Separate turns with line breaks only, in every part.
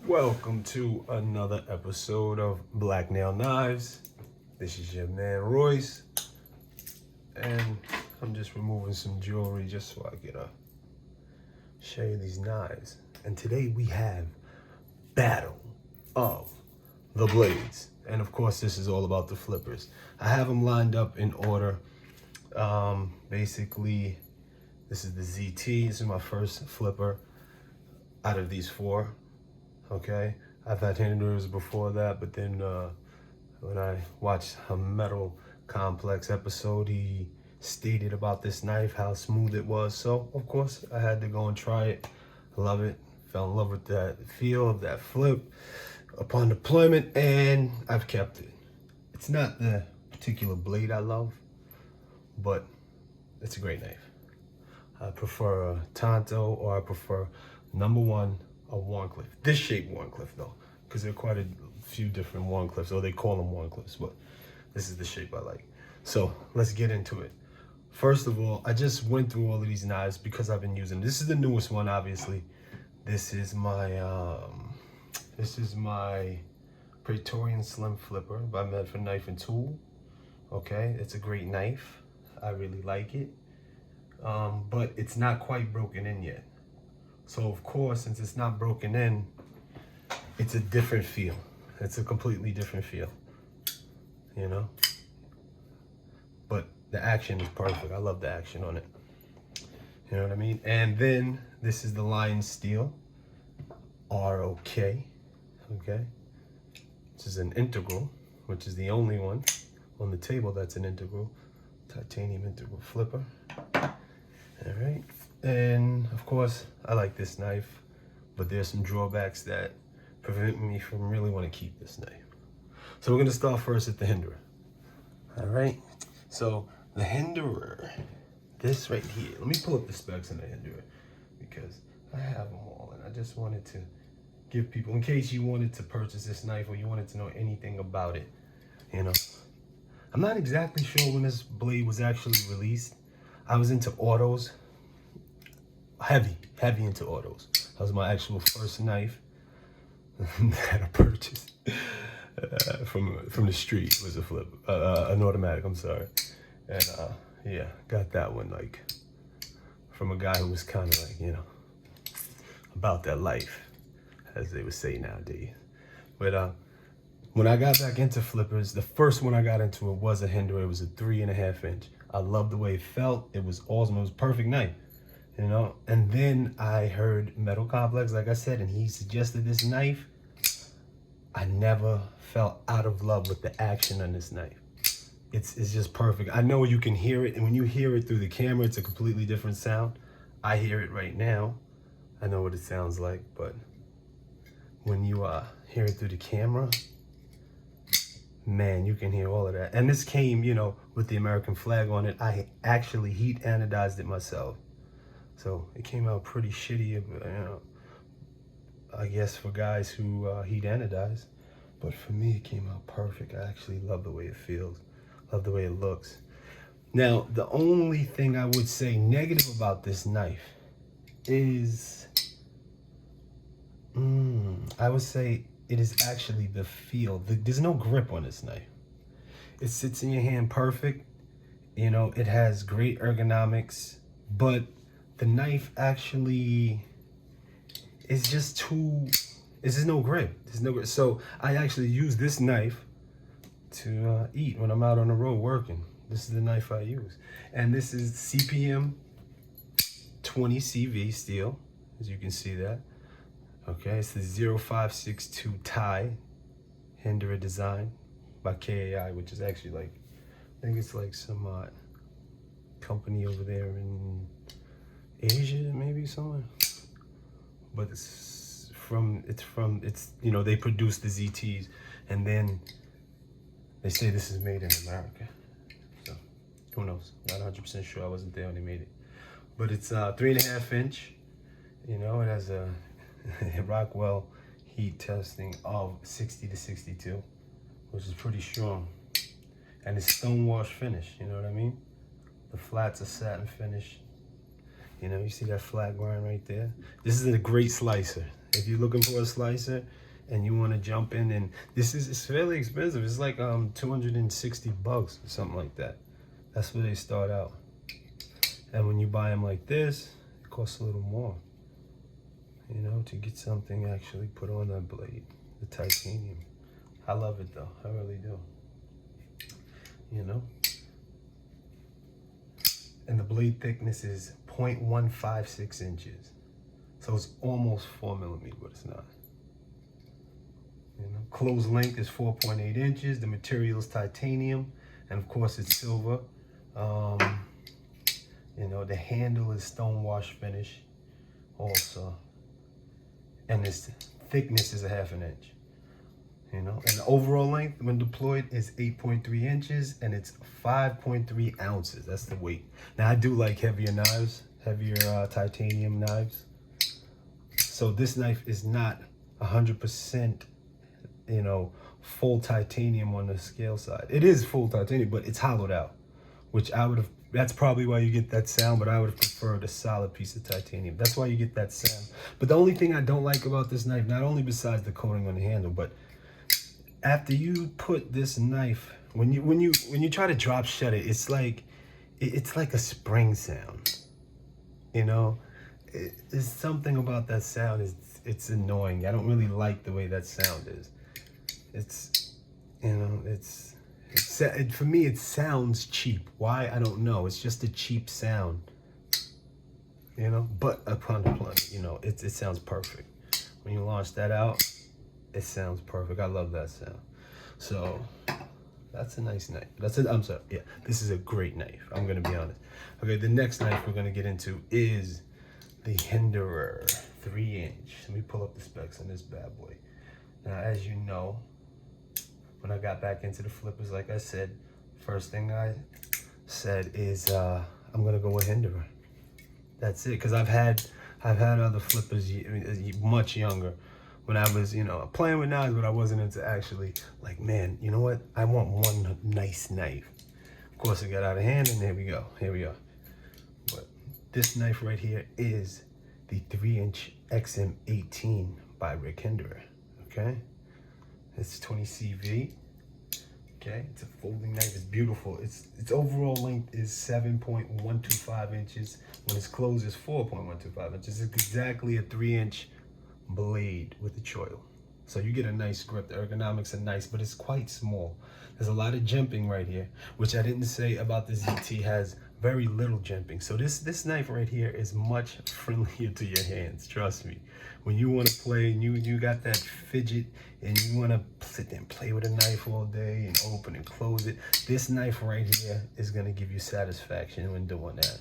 Welcome to another episode of Black Nail Knives. This is your man Royce, and I'm just removing some jewelry just so I can show you these knives. And today we have Battle of the Blades, and of course this is all about the flippers. I have them lined up in order. Basically, this is the ZT. This is my first flipper out of these four. Okay, I've had Hinderers before that, but then when I watched a Metal Complex episode, he stated about this knife, how smooth it was. So, of course, I had to go and try it. I love it. Fell in love with that feel of that flip upon deployment, and I've kept it. It's not the particular blade I love, but it's a great knife. I prefer a Tonto, or I prefer number one, a Wharncliffe. This shape Wharncliffe though, because there are quite a few different Wharncliffes, or they call them Wharncliffes, but this is the shape I like. So let's get into it. First of all, I just went through all of these knives because I've been using them. This is the newest one, obviously. This is my Praetorian Slim Flipper by Medford Knife and Tool. Okay, it's a great knife. I really like it, but it's not quite broken in yet. So of course, since it's not broken in, it's a different feel. It's a completely different feel, you know? But the action is perfect. I love the action on it. You know what I mean? And then this is the lionSteel ROK, okay? This is an integral, which is the only one on the table that's an integral, titanium integral flipper. All right. And of course, I like this knife, but there's some drawbacks that prevent me from really want to keep this knife. So we're going to start first at the Hinderer. All right. So the Hinderer, this right here. Let me pull up the specs on the Hinderer because I have them all, and I just wanted to give people, in case you wanted to purchase this knife or you wanted to know anything about it, you know. I'm not exactly sure when this blade was actually released. I was into autos. Heavy into autos. That was my actual first knife that I purchased from the street. Was a flip, an automatic. I'm sorry, and yeah, got that one like from a guy who was kind of like, you know, about that life, as they would say nowadays. But when I got back into flippers, the first one I got into it was a Hinderer. It was a 3.5 inch. I loved the way it felt. It was awesome. It was a perfect knife. You know, and then I heard Metal Complex, like I said, and he suggested this knife. I never fell out of love with the action on this knife. It's just perfect. I know you can hear it, and when you hear it through the camera, it's a completely different sound. I hear it right now. I know what it sounds like, but when you hear it through the camera, man, you can hear all of that. And this came, you know, with the American flag on it. I actually heat anodized it myself. So it came out pretty shitty, you know, I guess for guys who heat anodize. But for me, it came out perfect. I actually love the way it feels, love the way it looks. Now, the only thing I would say negative about this knife is, I would say it is actually the feel. There's no grip on this knife. It sits in your hand perfect. You know, it has great ergonomics, but the knife actually is just too, there's no grip. There's no grip. So I actually use this knife to eat when I'm out on the road working. This is the knife I use. And this is CPM 20 CV steel, as you can see that. Okay, it's the 0562 tie Hinderer design by KAI, which is actually like, I think it's like some company over there in Asia, maybe somewhere. But it's you know, they produce the ZTs, and then they say this is made in America. So who knows? Not 100% sure. I wasn't there when they made it. But it's 3.5 inch. You know, it has a Rockwell heat testing of 60 to 62, which is pretty strong. And it's stone wash finish, you know what I mean? The flats are satin finish. You know, you see that flat grind right there? This is a great slicer. If you're looking for a slicer and you want to jump in, and it's fairly expensive. It's like $260 or something like that. That's where they start out. And when you buy them like this, it costs a little more, you know, to get something actually put on that blade, the titanium. I love it though, I really do, you know. And the blade thickness is 0.156 inches. So it's almost 4 millimeters, but it's not. You know, close length is 4.8 inches. The material is titanium, and of course it's silver. You know, the handle is stone wash finish also. And its thickness is 1/2 inch. You know, and the overall length when deployed is 8.3 inches, and it's 5.3 ounces. That's the weight. Now I do like heavier knives, heavier titanium knives. So this knife is not 100%, you know, full titanium on the scale side. It is full titanium, but it's hollowed out, which I would have, that's probably why you get that sound, but I would have preferred a solid piece of titanium. That's why you get that sound. But the only thing I don't like about this knife, not only besides the coating on the handle, but after you put this knife, when you try to drop shut it, it's like a spring sound, you know. There's something about that sound, it's annoying. I don't really like the way that sound is. It's, you know, for me it sounds cheap. Why? I don't know. It's just a cheap sound, you know. But upon you know, it sounds perfect. When you launch that out, it sounds perfect. I love that sound. So that's a nice knife. I'm sorry. Yeah, this is a great knife. I'm gonna be honest. Okay, the next knife we're gonna get into is the Hinderer 3-inch. Let me pull up the specs on this bad boy. Now, as you know, when I got back into the flippers, like I said, first thing I said is I'm gonna go with Hinderer. That's it, because I've had other flippers much younger when I was, you know, playing with knives, but I wasn't into actually like, man, you know what? I want one nice knife. Of course, it got out of hand, and here we go. But this knife right here is the 3-inch XM-18 by Rick Hinderer. Okay, it's 20 CV. Okay, it's a folding knife. It's beautiful. Its overall length is 7.125 inches. When it's closed, it's 4.125 inches. It's exactly a 3-inch blade with a choil. So you get a nice grip. The ergonomics are nice, but it's quite small. There's a lot of jimping right here, which I didn't say about the ZT has very little jimping. So this knife right here is much friendlier to your hands, trust me. When you want to play and you got that fidget and you want to sit there and play with a knife all day and open and close it, this knife right here is going to give you satisfaction when doing that.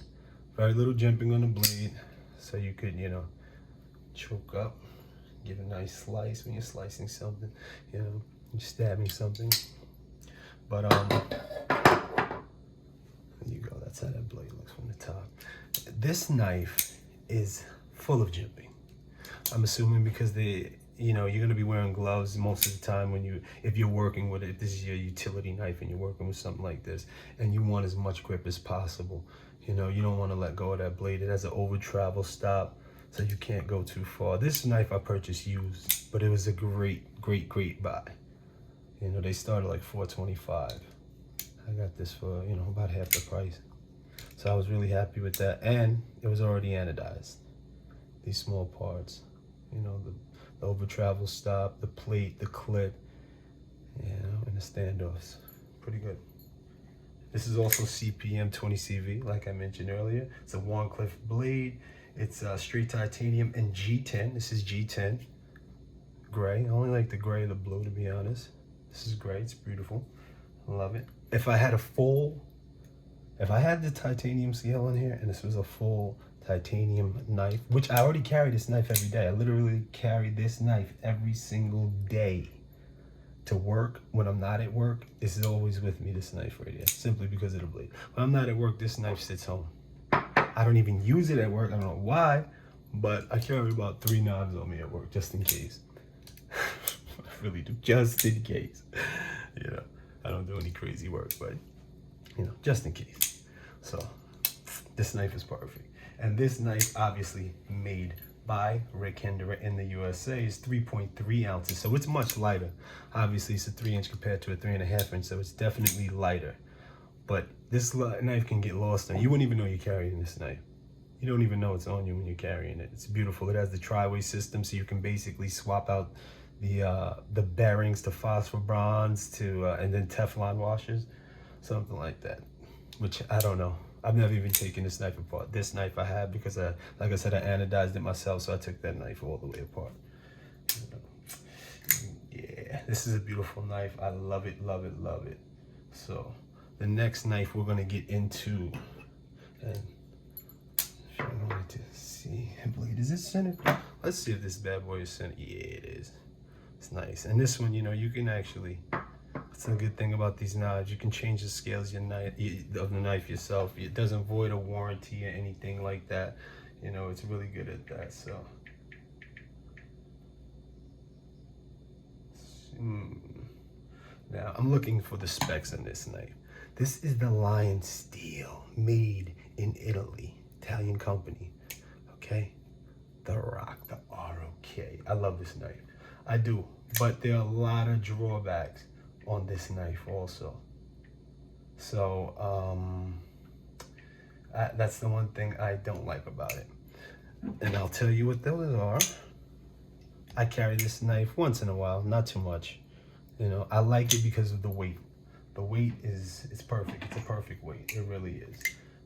Very little jimping on the blade, so you could, you know, choke up, give a nice slice when you're slicing something, you know, you're stabbing something. But there you go, that's how that blade looks from the top. This knife is full of jimping. I'm assuming because you know, you're gonna be wearing gloves most of the time if you're working with it. If this is your utility knife and you're working with something like this, and you want as much grip as possible, you know, you don't want to let go of that blade. It has an over travel stop, so you can't go too far. This knife I purchased used, but it was a great buy. You know, they started like $425. I got this for, you know, about half the price. So I was really happy with that, and it was already anodized. These small parts, you know, the over travel stop, the plate, the clip, you know, and the standoffs. Pretty good. This is also CPM 20 CV, like I mentioned earlier. It's a Warncliffe blade. It's straight titanium and G10. This is G10 gray. I only like the gray or the blue, to be honest. This is gray. It's beautiful. I love it. If I had the titanium scale on here and this was a full titanium knife, which I already carry this knife every day. I literally carry this knife every single day to work. When I'm not at work, this is always with me, this knife right here, simply because of the blade. When I'm not at work, this knife sits home. I don't even use it at work. I don't know why, but I carry about 3 knives on me at work, just in case. I really do, just in case. You know, I don't do any crazy work, but, you know, just in case. So this knife is perfect. And this knife obviously made by Rick Hinderer in the USA is 3.3 ounces. So it's much lighter. Obviously, it's a 3-inch compared to a 3.5 inch, so it's definitely lighter. But this knife can get lost on you. You wouldn't even know you're carrying this knife. You don't even know it's on you when you're carrying it. It's beautiful. It has the tri-way system, so you can basically swap out the bearings to phosphor bronze to and then Teflon washers, something like that. Which I don't know. I've never even taken this knife apart. This knife I have because like I said, I anodized it myself, so I took that knife all the way apart. Yeah, this is a beautiful knife. I love it, love it, love it. So the next knife we're gonna get into, and if you wanted to see, I believe, is this centered? Let's see if this bad boy is centered. Yeah, it is. It's nice. And this one, you know, you can actually, that's a good thing about these knives. You can change the scales of the knife yourself. It doesn't void a warranty or anything like that. You know, it's really good at that. So, now I'm looking for the specs on this knife. This is the lionSteel, made in Italy, Italian company. Okay, the Rock, the ROK. I love this knife. I do, but there are a lot of drawbacks on this knife also. So that's the one thing I don't like about it. And I'll tell you what those are. I carry this knife once in a while, not too much. You know, I like it because of the weight. The weight it's perfect. It's a perfect weight. It really is.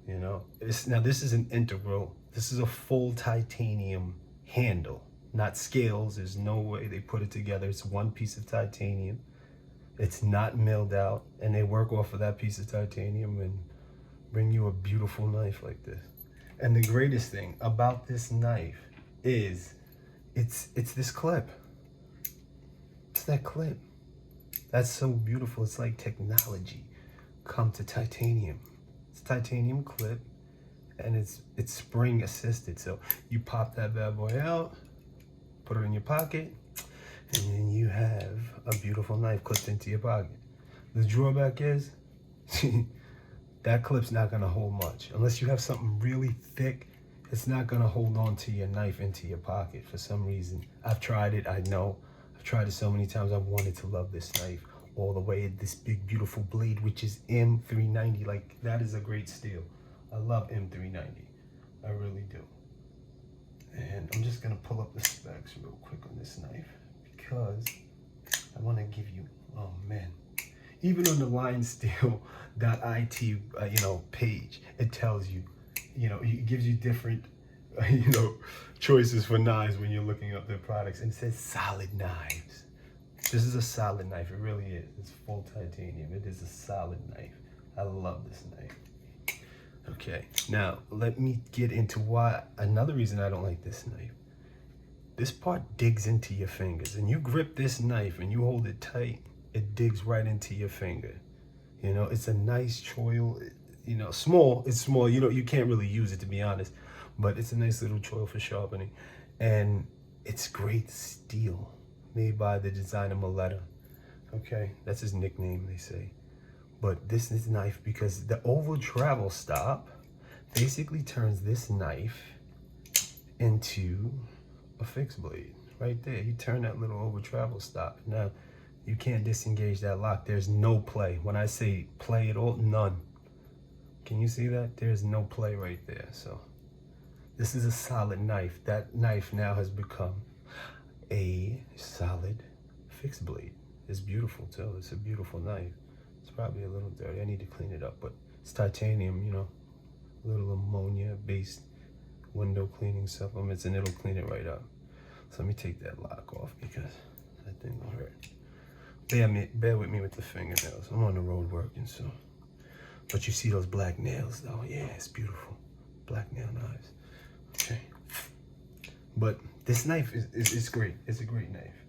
You know, now this is an integral. This is a full titanium handle, not scales. There's no way they put it together. It's one piece of titanium. It's not milled out, and they work off of that piece of titanium and bring you a beautiful knife like this. And the greatest thing about this knife is it's this clip. It's that clip. That's so beautiful. It's like technology come to titanium. It's a titanium clip, and it's spring assisted. So you pop that bad boy out, put it in your pocket, and then you have a beautiful knife clipped into your pocket. The drawback is that clip's not gonna hold much. Unless you have something really thick, it's not gonna hold on to your knife into your pocket for some reason. I've tried it, I know. I've tried it so many times. I've wanted to love this knife all the way. This big, beautiful blade, which is M390. Like, that is a great steel. I love M390. I really do. And I'm just gonna pull up the specs real quick on this knife because I wanna give you, oh man. Even on the lionSteel.it, page, it tells you, it gives you different, choices for knives when you're looking up their products, and it says solid knives. This is a solid knife. It really is. It's full titanium. It is a solid knife. I love this knife. Okay, now let me get into why. Another reason I don't like this knife. This part digs into your fingers, and you grip this knife and you hold it tight. It digs right into your finger. It's a nice choil. Small. It's small. You can't really use it, to be honest, but it's a nice little choil for sharpening, and it's great steel, made by the designer Maletta. Okay, that's his nickname, they say. But this is knife because the oval travel stop basically turns this knife into a fixed blade. Right there, you turn that little oval travel stop. Now, you can't disengage that lock. There's no play. When I say play at all, none. Can you see that? There's no play right there. So this is a solid knife. That knife now has become a solid fixed blade. It's beautiful too. It's a beautiful knife. It's probably a little dirty. I need to clean it up, but it's titanium, a little ammonia-based window cleaning supplements, and it'll clean it right up. So let me take that lock off because that thing will hurt. Bear with me with the fingernails. I'm on the road working, so. But you see those black nails, though? Yeah, it's beautiful. Black nail knives. Okay. But this knife is great. It's a great knife.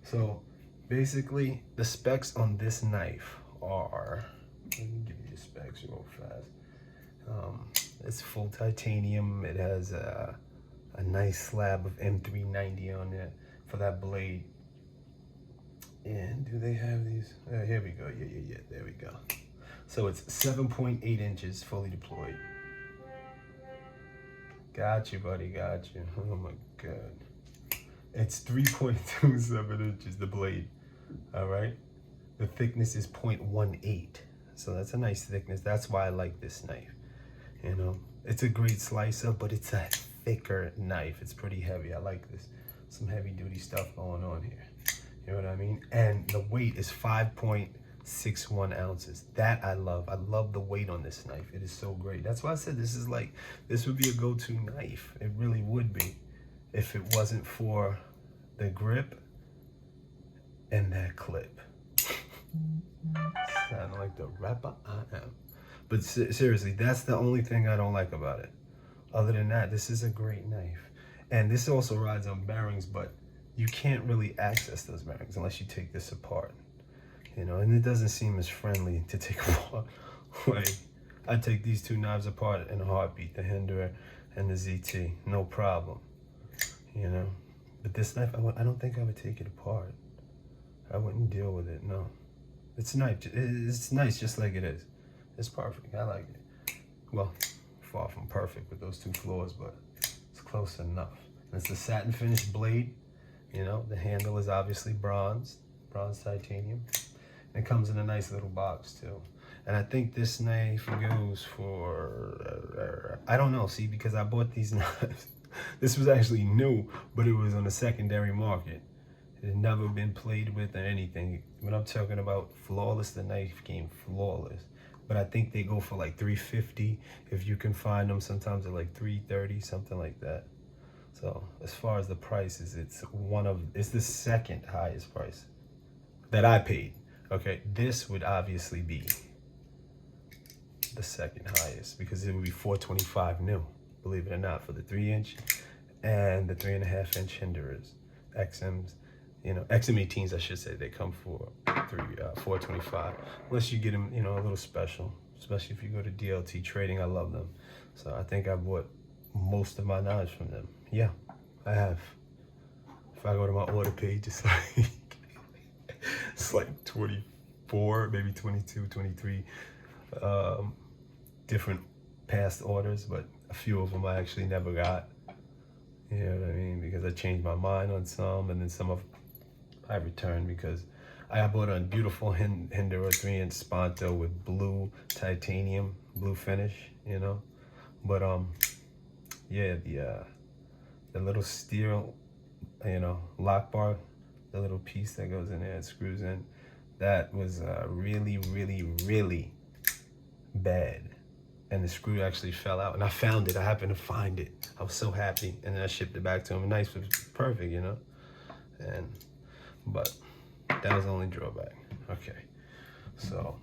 So basically, the specs on this knife are, let me give you the specs real fast. It's full titanium. It has a nice slab of M390 on there for that blade. And do they have these? Here we go. Yeah. There we go. So it's 7.8 inches fully deployed. Got you, buddy, got you. Oh my God. It's 3.27 inches, the blade, all right? The thickness is 0.18, so that's a nice thickness. That's why I like this knife, you know? It's a great slicer, but it's a thicker knife. It's pretty heavy. I like this. Some heavy duty stuff going on here. You know what I mean? And the weight is 5.61 ounces. That I love. I love the weight on this knife. It is so great. That's why I said this would be a go-to knife. It really would be, if it wasn't for the grip and that clip. Sound like the rapper I am. But seriously, that's the only thing I don't like about it. Other than that, this is a great knife. And this also rides on bearings, but you can't really access those bearings unless you take this apart. You know, and it doesn't seem as friendly to take apart. Like, I take these two knives apart in a heartbeat, the Hinderer and the ZT, no problem. You know, but this knife, I don't think I would take it apart. I wouldn't deal with it, no. It's nice, it's nice just like it is. It's perfect, I like it. Well, far from perfect with those two flaws, but it's close enough. And it's a satin finished blade, you know, the handle is obviously bronze titanium. And it comes in a nice little box too. And I think this knife goes for, I don't know, see, because I bought these knives. This was actually new, but it was on a secondary market. It had never been played with or anything. When I'm talking about flawless, the knife came flawless. But I think they go for like $350 if you can find them. Sometimes they're like $330, something like that. So as far as the prices, it's the second highest price that I paid. Okay, this would obviously be the second highest because it would be $425 new, believe it or not, for the 3-inch and the 3.5-inch Hinderers, XMs. You know, XM-18s, I should say, they come for $425. Unless you get them, you know, a little special, especially if you go to DLT trading. I love them. So I think I bought most of my knives from them. Yeah, I have. If I go to my order page, it's like 24, maybe 22, 23 different past orders, but a few of them I actually never got. You know what I mean? Because I changed my mind on some, and then some of I returned because I bought a beautiful Hinderer 3-inch Sponto with blue titanium, blue finish, you know. But yeah, the little steel, you know, lock bar, the little piece that goes in there and screws in, that was really, really, really bad. And the screw actually fell out, and I found it. I happened to find it. I was so happy, and then I shipped it back to him. Nice, was perfect, you know. But that was the only drawback. Okay, so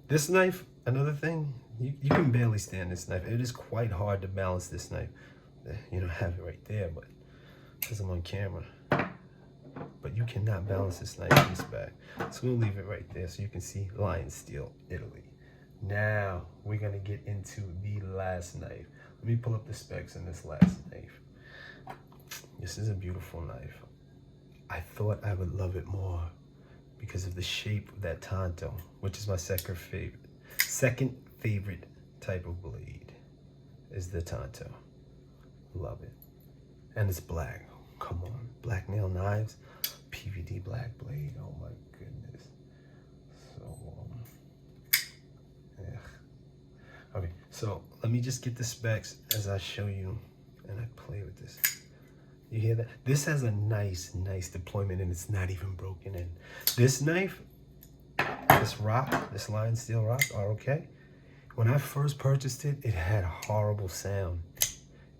this knife, another thing, you can barely stand this knife. It is quite hard to balance this knife. You know, I have it right there, but because I'm on camera. But you cannot balance this knife this back. So we'll leave it right there so you can see lionSteel, Italy. Now we're gonna get into the last knife. Let me pull up the specs on this last knife. This is a beautiful knife. I thought I would love it more because of the shape of that Tanto, which is my second favorite type of blade, is the Tanto. Love it. And it's black. Come on, black nail knives, PVD black blade. Oh my goodness. So yeah. Okay, so let me just get the specs as I show you and I play with this. You hear that? This has a nice deployment, and it's not even broken in. This knife, this lionSteel rock, ROK, when I first purchased it, it had a horrible sound.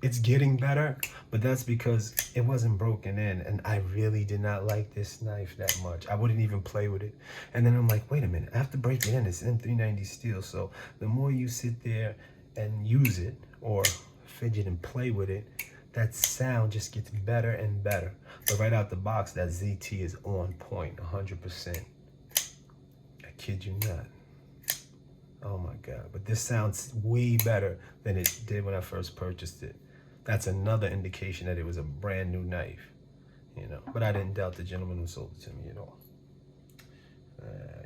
It's getting better, but that's because it wasn't broken in, and I really did not like this knife that much. I wouldn't even play with it. And then I'm like, wait a minute, I have to break it in. It's M390 steel, so the more you sit there and use it or fidget and play with it, that sound just gets better and better. But right out the box, that ZT is on point, 100%. I kid you not. Oh my God, but this sounds way better than it did when I first purchased it. That's another indication that it was a brand new knife, you know. But I didn't doubt the gentleman who sold it to me at all.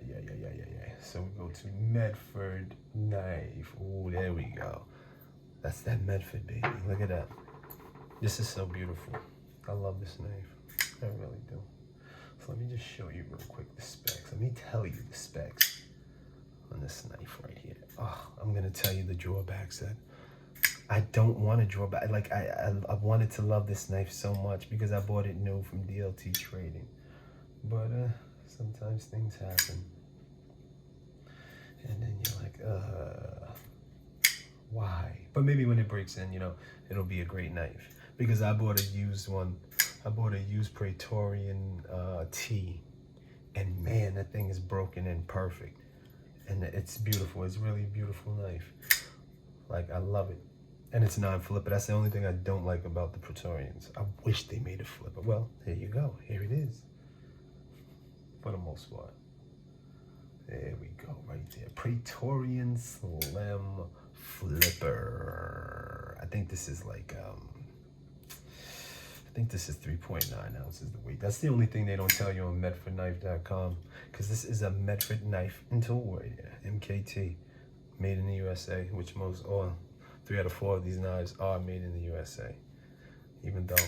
Yeah. So we go to Medford knife. Oh, there we go. That's that Medford, baby. Look at that. This is so beautiful. I love this knife. I really do. So let me just show you real quick the specs. Let me tell you the specs on this knife right here. Oh, I'm gonna tell you the drawbacks that I don't want to draw back. Like I wanted to love this knife so much because I bought it new from DLT Trading. But sometimes things happen. And then you're like, why? But maybe when it breaks in, you know, it'll be a great knife. Because I bought a used one. I bought a used Praetorian T. And man, that thing is broken in perfect. And it's beautiful. It's really a beautiful knife. Like, I love it. And it's non-flipper. That's the only thing I don't like about the Praetorians. I wish they made a flipper. Well, there you go. Here it is. For the most part. There we go, right there. Praetorian Slim Flipper. I think this is like, I think this is 3.9 ounces the weight. That's the only thing they don't tell you on MedfordKnife.com, because this is a Medford knife and tool right here, MKT, made in the USA, which most, or 3 out of 4 of these knives are made in the USA, even though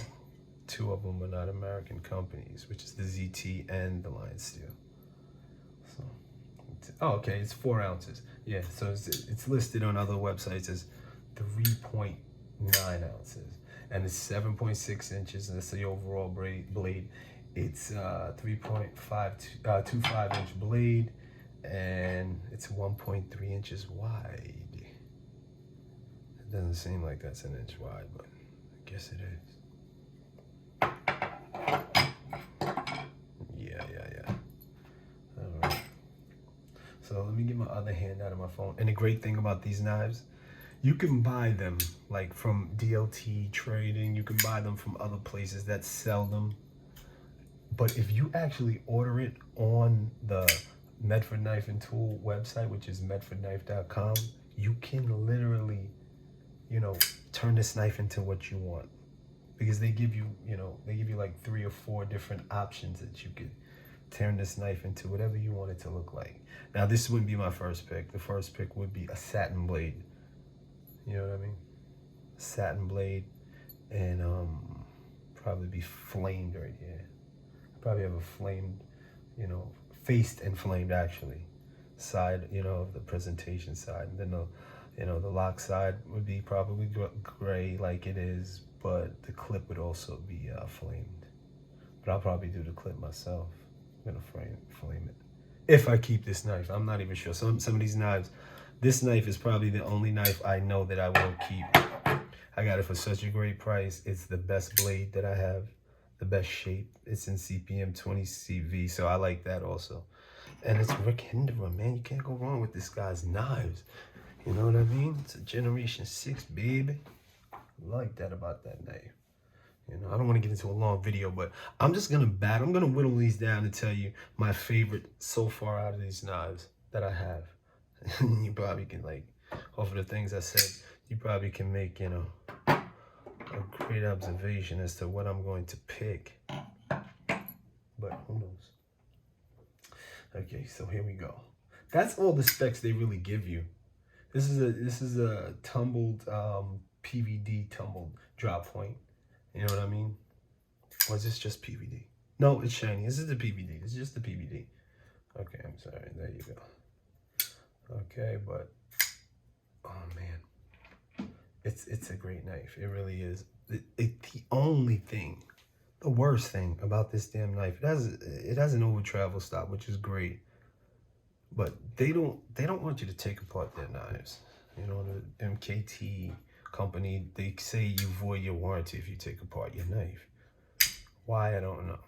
2 of them are not American companies, which is the ZT and the lionSteel. So, oh, okay, it's 4 ounces. Yeah, so it's listed on other websites as 3.9 ounces. And it's 7.6 inches, and that's the overall blade. It's 3.25 inch blade, and it's 1.3 inches wide. It doesn't seem like that's an inch wide, but I guess it is. Yeah. All right. So let me get my other hand out of my phone. And the great thing about these knives, you can buy them like from DLT Trading. You can buy them from other places that sell them. But if you actually order it on the Medford Knife and Tool website, which is medfordknife.com, you can literally, you know, turn this knife into what you want. Because they give you, you know, they give you like 3 or 4 different options that you could turn this knife into whatever you want it to look like. Now, this wouldn't be my first pick. The first pick would be a satin blade. You know what I mean? Satin blade, and probably be flamed right here. Probably have a flamed, you know, faced and flamed actually, side, you know, of the presentation side. And then the, you know, the lock side would be probably gray like it is, but the clip would also be flamed. But I'll probably do the clip myself. I'm gonna flame it. If I keep this knife, I'm not even sure. Some of these knives, this knife is probably the only knife I know that I will keep. I got it for such a great price. It's the best blade that I have, the best shape. It's in CPM 20 CV, so I like that also. And it's Rick Hinderer, man. You can't go wrong with this guy's knives. You know what I mean? It's a Generation 6, baby. I like that about that knife. You know, I don't want to get into a long video, but I'm just going to battle. I'm going to whittle these down and tell you my favorite so far out of these knives that I have. You probably can, like, off of the things I said, you probably can make, you know, a great observation as to what I'm going to pick. But who knows? Okay, so here we go. That's all the specs they really give you. This is a tumbled PVD tumbled drop point. You know what I mean? Or is this just PVD? No, it's shiny. This is the PVD. It's just the PVD. Okay, I'm sorry. There you go. Okay, but oh man, it's a great knife. It really is. The only thing, the worst thing about this damn knife, it has an over travel stop, which is great. But they don't want you to take apart their knives. You know, the MKT company, they say you void your warranty if you take apart your knife. Why, I don't know.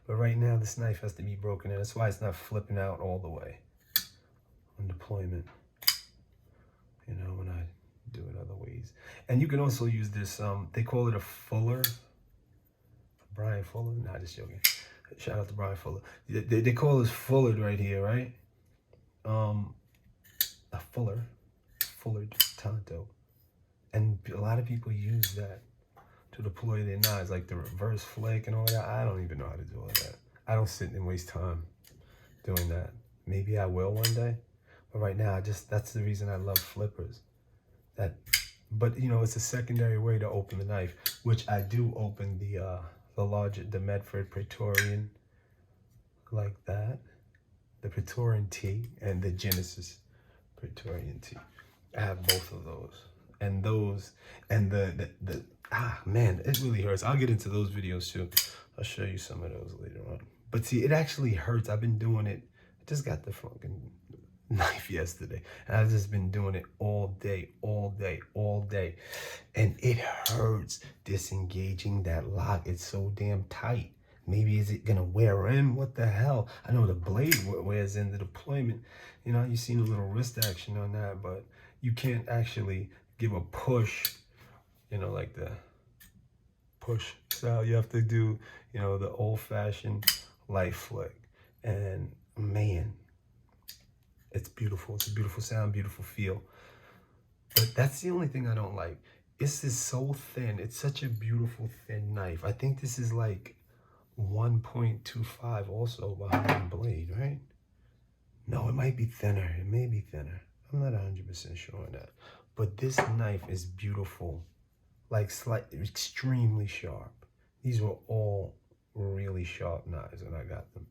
But right now, this knife has to be broken in. That's why it's not flipping out all the way on deployment. You know, when I do it other ways. And you can also use this, they call it a Fuller. Brian Fuller? Nah, just joking. Shout out to Brian Fuller. They call this Fullered right here, right? A Fullered Tonto. And a lot of people use that to deploy their knives, like the reverse flick and all that. I don't even know how to do all that. I don't sit and waste time doing that. Maybe I will one day. But right now, that's the reason I love flippers. That But you know, it's a secondary way to open the knife, which I do open the Medford Praetorian like that, the Praetorian T and the Genesis Praetorian T. I have both of those, and the man, it really hurts. I'll get into those videos too. I'll show you some of those later on. But see, it actually hurts. I've been doing it. I just got the fucking knife yesterday, and I've just been doing it all day, and it hurts disengaging that lock. It's so damn tight. Maybe is it gonna wear in? What the hell? I know the blade wears in the deployment. You know, you seen a little wrist action on that, but you can't actually give a push, you know, like the push style. You have to do, you know, the old-fashioned light flick. And man, it's beautiful. It's a beautiful sound, beautiful feel. But that's the only thing I don't like. This is so thin. It's such a beautiful thin knife. I think this is like 1.25 also behind the blade, right? No, it might be thinner. It may be thinner. I'm not 100% sure on that. But this knife is beautiful. Like extremely sharp. These were all really sharp knives when I got them.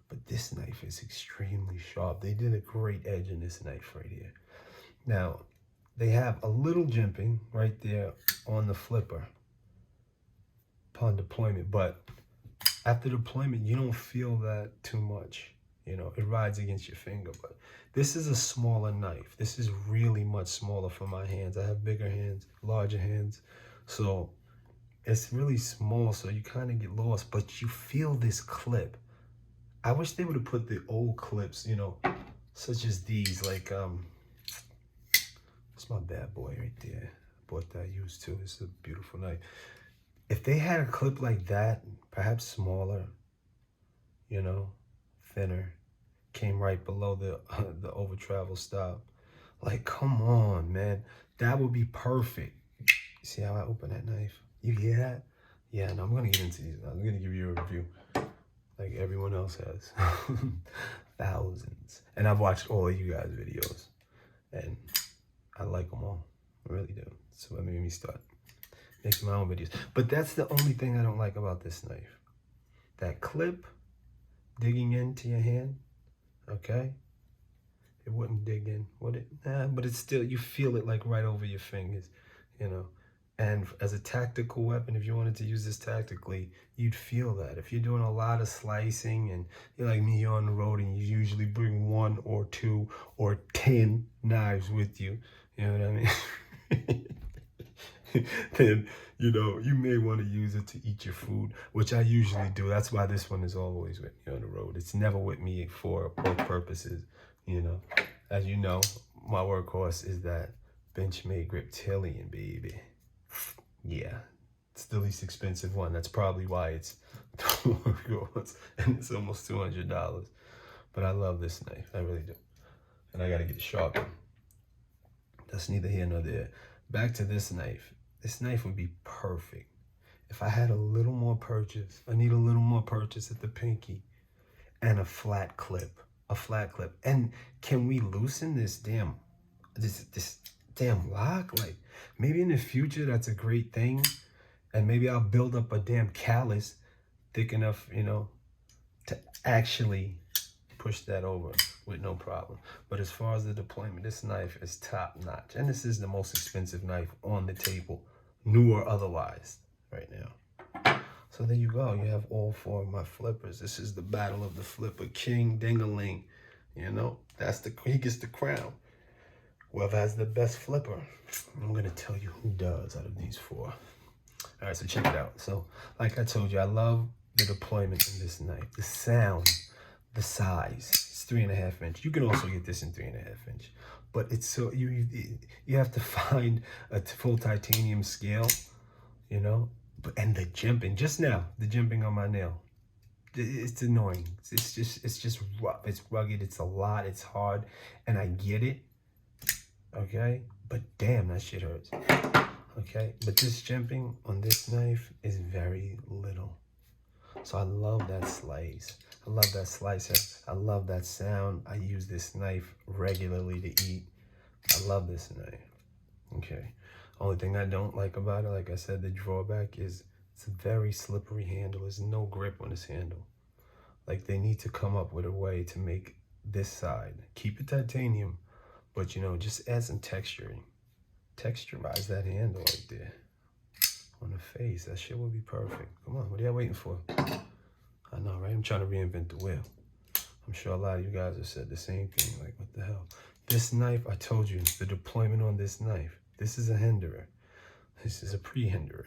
But this knife is extremely sharp. They did a great edge in this knife right here. Now, they have a little jimping right there on the flipper upon deployment, but after deployment, you don't feel that too much. You know, it rides against your finger, but this is a smaller knife. This is really much smaller for my hands. I have bigger hands, larger hands, so it's really small, so you kind of get lost, but you feel this clip. I wish they would have put the old clips, you know, such as these, like, it's my bad boy right there. I bought that used too. It's a beautiful knife. If they had a clip like that, perhaps smaller, you know, thinner, came right below the over travel stop. Like, come on, man. That would be perfect. You see how I open that knife? You hear that? Yeah, and I'm gonna get into these. I'm gonna give you a review, like everyone else has. Thousands. And I've watched all of you guys' videos, and I like them all. I really do. So that made me start making my own videos. But that's the only thing I don't like about this knife. That clip digging into your hand, okay? It wouldn't dig in, would it? Nah, but it's still, you feel it like right over your fingers, you know? And as a tactical weapon, if you wanted to use this tactically, you'd feel that. If you're doing a lot of slicing and you're like me, you're on the road and you usually bring 1 or 2 or 10 knives with you, you know what I mean? Then, you know, you may want to use it to eat your food, which I usually do. That's why this one is always with me on the road. It's never with me for work purposes, you know. As you know, my workhorse is that Benchmade Griptilian, baby. Yeah, it's the least expensive one. That's probably why it's workhorse, and it's almost $200. But I love this knife, I really do. And I gotta get it sharpened. That's neither here nor there. Back to this knife. This knife would be perfect if I had a little more purchase. I need a little more purchase at the pinky and a flat clip. And can we loosen this damn lock? Like, maybe in the future that's a great thing, and maybe I'll build up a damn callus thick enough, you know, to actually push that over with no problem. But as far as the deployment, this knife is top notch, and this is the most expensive knife on the table, new or otherwise, right now. So there you go. You have all 4 of my flippers. This is the battle of the flipper king, ding-a-ling. You know, he gets the crown. Whoever has the best flipper, I'm gonna tell you who does out of these 4. All right, so check it out. So, like I told you, I love the deployment in this knife, the sound, the size. It's 3.5 inch. You can also get this in 3.5 inch, but it's so you have to find a full titanium scale, you know. And the jimping, just now, the jimping on my nail, it's annoying. It's just rough. It's rugged. It's a lot. It's hard, and I get it. Okay, but damn, that shit hurts. Okay, but this jimping on this knife is very little. So I love that slice. I love that slicer. I love that sound. I use this knife regularly to eat. I love this knife. Okay, Only thing I don't like about it, like I said, the drawback is it's a very slippery handle. There's no grip on this handle. Like, they need to come up with a way to make this side, keep it titanium, but, you know, just add some texturing. Texturize that handle right there on the face. That shit would be perfect. Come on, what are y'all waiting for? I know, right? I'm trying to reinvent the wheel. I'm sure a lot of you guys have said the same thing. Like, what the hell? This knife, I told you, the deployment on this knife. This is a Hinderer. This is a pre-Hinderer.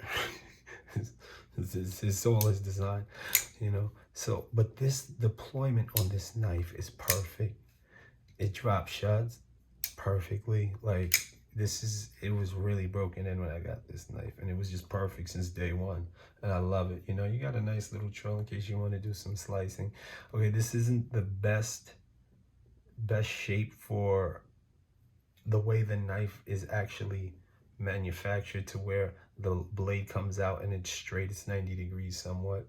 This is all his design, you know? So, but this deployment on this knife is perfect. It drops shots perfectly. Like, it was really broken in when I got this knife, and it was just perfect since day one, and I love it. You know, you got a nice little trail in case you want to do some slicing. Okay, this isn't the best shape for the way the knife is actually manufactured, to where the blade comes out and it's straight, it's 90 degrees somewhat,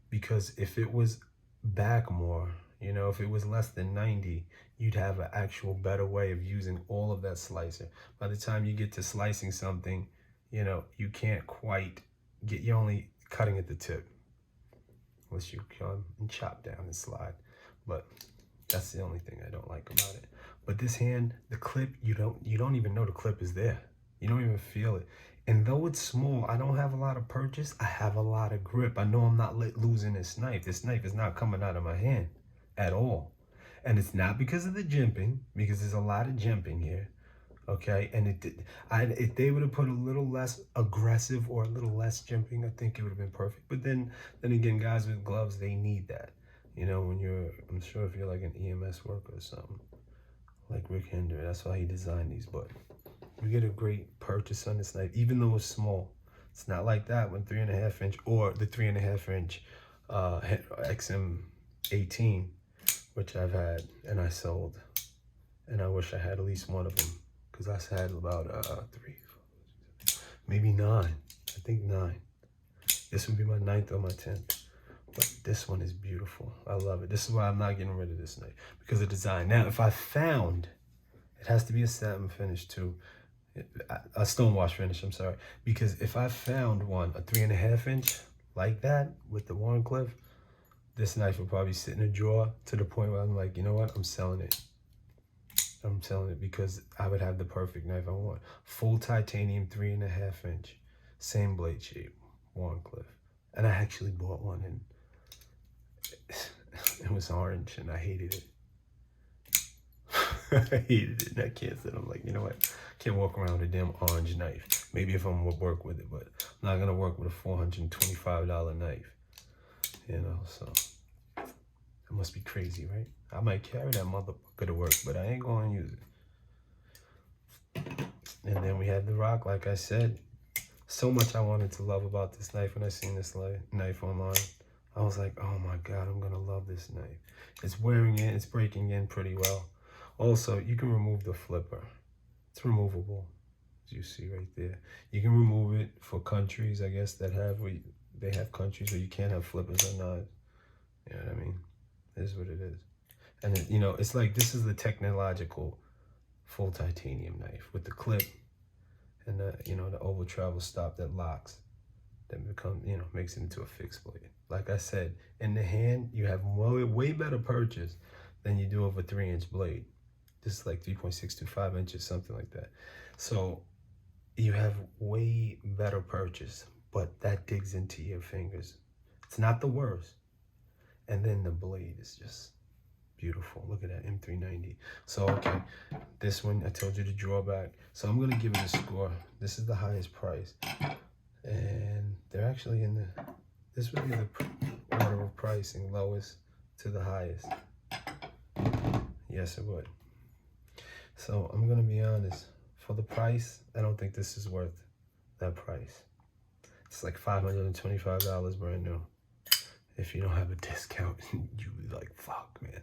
because if it was back more, you know, if it was less than 90, you'd have an actual better way of using all of that slicer. By the time you get to slicing something, you know, you can't quite get, you're only cutting at the tip, unless you come and chop down and slide. But that's the only thing I don't like about it. But this hand, the clip, you don't even know the clip is there. You don't even feel it. And though it's small, I don't have a lot of purchase. I have a lot of grip. I know I'm not losing this knife. This knife is not coming out of my hand at all. And it's not because of the jimping, because there's a lot of jimping here. Okay, and if they would have put a little less aggressive or a little less jimping, I think it would have been perfect. But then again, guys with gloves, they need that. You know, when I'm sure if you're like an EMS worker or something, like Rick Hinderer, that's why he designed these. But you get a great purchase on this knife, even though it's small. It's not like that when 3.5 inch or the 3.5 inch XM-18, which I've had and I sold, and I wish I had at least one of them, because I had about 3, maybe 9. I think 9. This would be my 9th or my 10th. But this one is beautiful. I love it. This is why I'm not getting rid of this knife, because of design. Now, if I found, it has to be a satin finish too, a stonewash finish, I'm sorry. Because if I found one, a 3.5 inch like that with the Warncliffe, this knife would probably sit in a drawer to the point where I'm like, you know what, I'm selling it. I'm selling it, because I would have the perfect knife I want. Full titanium 3.5 inch, same blade shape, Warncliffe. And I actually bought one, and it was orange, and I hated it. I hated it, and I canceled. I'm like, you know what? I can't walk around with a damn orange knife. Maybe if I'm gonna work with it, but I'm not gonna work with a $425 knife. You know, so it must be crazy, right? I might carry that motherfucker to work, but I ain't gonna use it. And then we had the rock, like I said. So much I wanted to love about this knife when I seen this knife online. I was like, oh my God, I'm gonna love this knife. It's wearing in, it's breaking in pretty well. Also, you can remove the flipper. It's removable, as you see right there. You can remove it for countries, I guess, that they have countries where you can't have flippers or knives. You know what I mean? It is what it is. And you know, it's like, this is the technological full titanium knife with the clip and the, you know, the oval travel stop that locks, that makes it into a fixed blade. Like I said, in the hand, you have way better purchase than you do of a 3-inch blade. This is like 3.625 inches, something like that. So you have way better purchase, but that digs into your fingers. It's not the worst. And then the blade is just beautiful. Look at that, M390. So, okay, this one, I told you the drawback. So I'm gonna give it a score. This is the highest price. And they're actually this would be the order of pricing, lowest to the highest. Yes, it would. So I'm gonna be honest, for the price, I don't think this is worth that price. It's like $525 brand new. If you don't have a discount, you'd be like, fuck, man.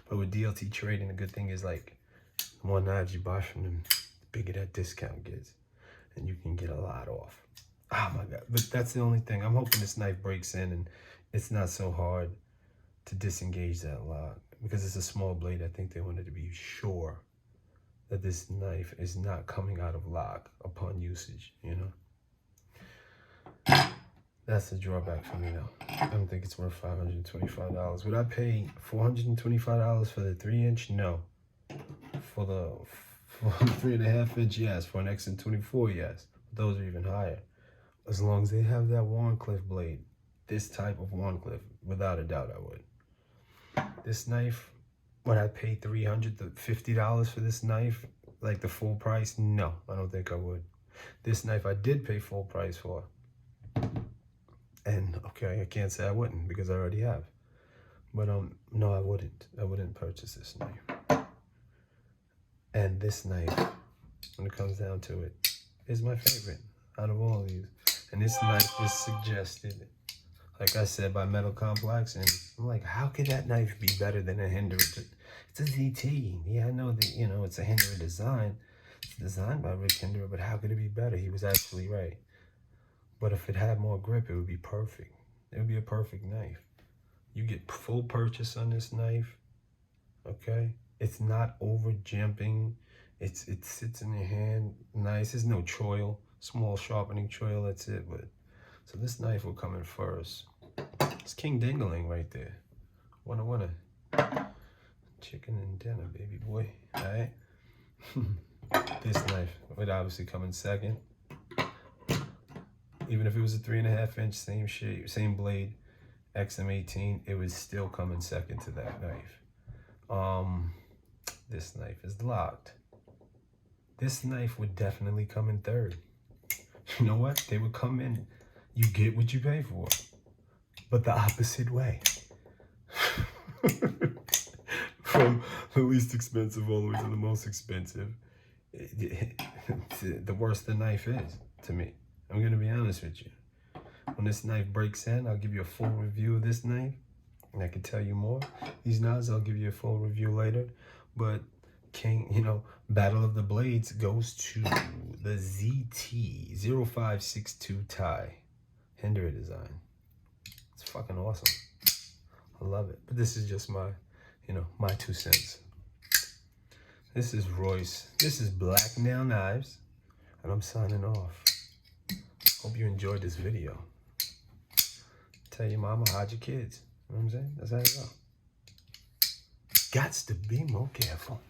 But with DLT trading, the good thing is, like, the more knives you buy from them, the bigger that discount gets. And you can get a lot off. Oh my God, but that's the only thing. I'm hoping this knife breaks in and it's not so hard to disengage that lock. Because it's a small blade, I think they wanted to be sure that this knife is not coming out of lock upon usage, you know? That's the drawback for me though. I don't think it's worth $525. Would I pay $425 for the 3-inch? No. For the 3.5-inch, yes. For an XM-24, yes. Those are even higher. As long as they have that Wharncliffe blade, this type of Wharncliffe, without a doubt I would. This knife, would I pay $350 for this knife, like the full price? No, I don't think I would. This knife I did pay full price for. And okay, I can't say I wouldn't because I already have. But no, I wouldn't purchase this knife. And this knife, when it comes down to it, is my favorite out of all of these. And this knife is suggested, like I said, by Metal Complex. And I'm like, how could that knife be better than a Hinderer? It's a ZT. Yeah, I know that, you know, it's a Hinderer design. It's designed by Rick Hinderer, but how could it be better? He was actually right. But if it had more grip, it would be perfect. It would be a perfect knife. You get full purchase on this knife, okay? It's not over jimping. It sits in your hand nice. There's no choil, small sharpening choil, that's it. But so this knife will come in first. It's King Dingling right there. Winner. Chicken and dinner, baby boy. All right? This knife would obviously come in second. Even if it was a 3.5-inch, same shape, same blade, XM-18, it would still come in second to that knife. This knife is locked. This knife would definitely come in third. You know what? They would come in, you get what you pay for, but the opposite way. From the least expensive all the way to the most expensive. The worse the knife is, to me. I'm going to be honest with you. When this knife breaks in, I'll give you a full review of this knife, and I can tell you more. These knives, I'll give you a full review later. But King, you know, Battle of the Blades goes to the ZT-0562 tie. Hinderer design. It's fucking awesome. I love it. But this is just my, you know, my 2 cents. This is Royce. This is Black Nail Knives, and I'm signing off. Hope you enjoyed this video. Tell your mama, hide your kids. You know what I'm saying? That's how you go. Gots to be more careful.